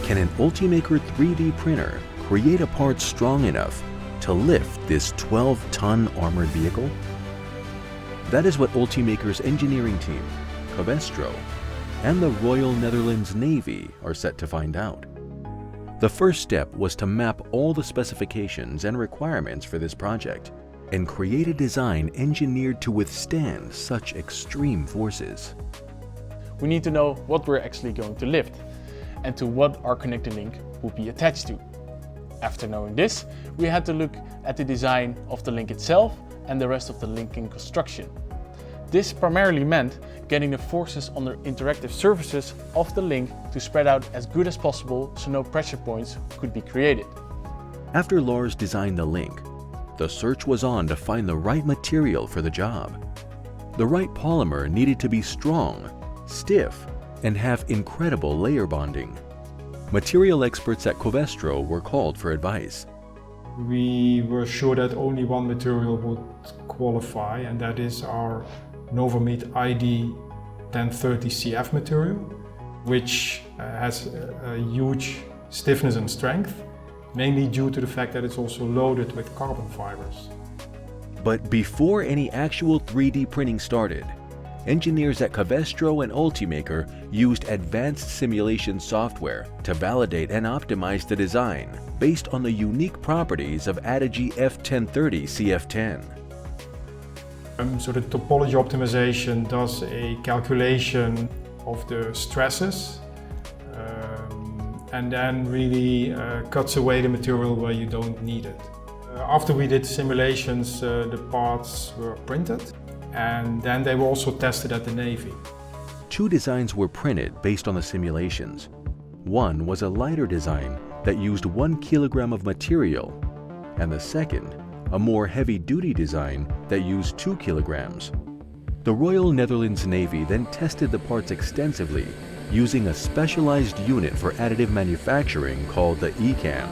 Can an Ultimaker 3D printer create a part strong enough to lift this 12-ton armored vehicle? That is what Ultimaker's engineering team, Covestro, and the Royal Netherlands Navy are set to find out. The first step was to map all the specifications and requirements for this project and create a design engineered to withstand such extreme forces. We need to know what we're actually going to lift and to what our connecting link will be attached to. After knowing this, we had to look at the design of the link itself and the rest of the linking construction. This primarily meant getting the forces on the interactive surfaces of the link to spread out as good as possible so no pressure points could be created. After Lars designed the link, the search was on to find the right material for the job. The right polymer needed to be strong, stiff, and have incredible layer bonding. Material experts at Covestro were called for advice. We were sure that only one material would qualify, and that is our Novamid ID 1030 CF material, which has a huge stiffness and strength, mainly due to the fact that it's also loaded with carbon fibers. But before any actual 3D printing started, engineers at Covestro and Ultimaker used advanced simulation software to validate and optimize the design based on the unique properties of Adigi F1030 CF10. So the topology optimization does a calculation of the stresses and then really cuts away the material where you don't need it. After we did simulations, the parts were printed and then they were also tested at the Navy. Two designs were printed based on the simulations. One was a lighter design that used 1 kilogram of material, and the second, a more heavy-duty design that used 2 kilograms. The Royal Netherlands Navy then tested the parts extensively using a specialized unit for additive manufacturing called the ECAM.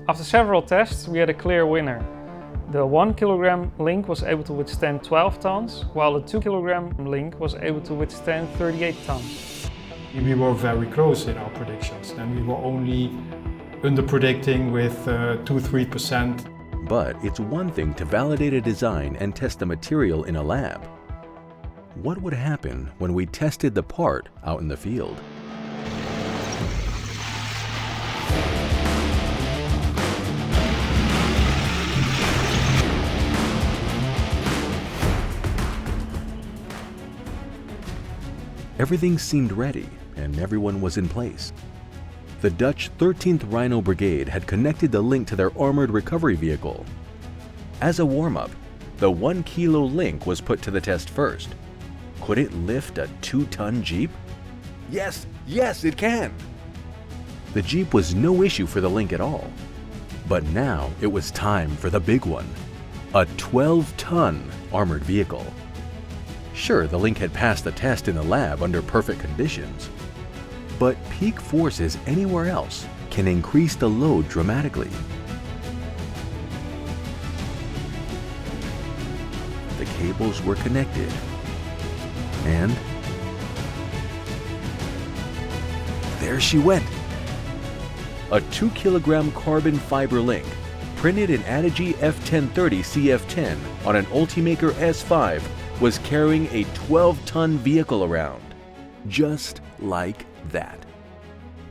After several tests, we had a clear winner. The 1 kilogram link was able to withstand 12 tons, while the 2 kilogram link was able to withstand 38 tons. We were very close in our predictions, and we were only under-predicting with 2–3%. But it's one thing to validate a design and test the material in a lab. What would happen when we tested the part out in the field? Everything seemed ready and everyone was in place. The Dutch 13th Rhino Brigade had connected the link to their armored recovery vehicle. As a warm-up, the 1 kilo link was put to the test first. Could it lift a 2-ton Jeep? Yes, it can! The Jeep was no issue for the link at all. But now it was time for the big one, a 12-ton armored vehicle. Sure, the link had passed the test in the lab under perfect conditions, but peak forces anywhere else can increase the load dramatically. The cables were connected, and there she went. A 2 kilogram carbon fiber link, printed in Adigi F1030 CF10 on an Ultimaker S5, was carrying a 12-ton vehicle around, just like that.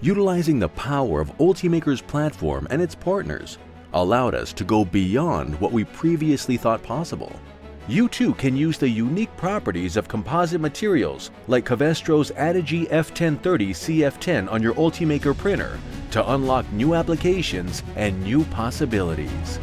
Utilizing the power of Ultimaker's platform and its partners allowed us to go beyond what we previously thought possible. You too can use the unique properties of composite materials like Covestro's Adigi F1030 CF10 on your Ultimaker printer to unlock new applications and new possibilities.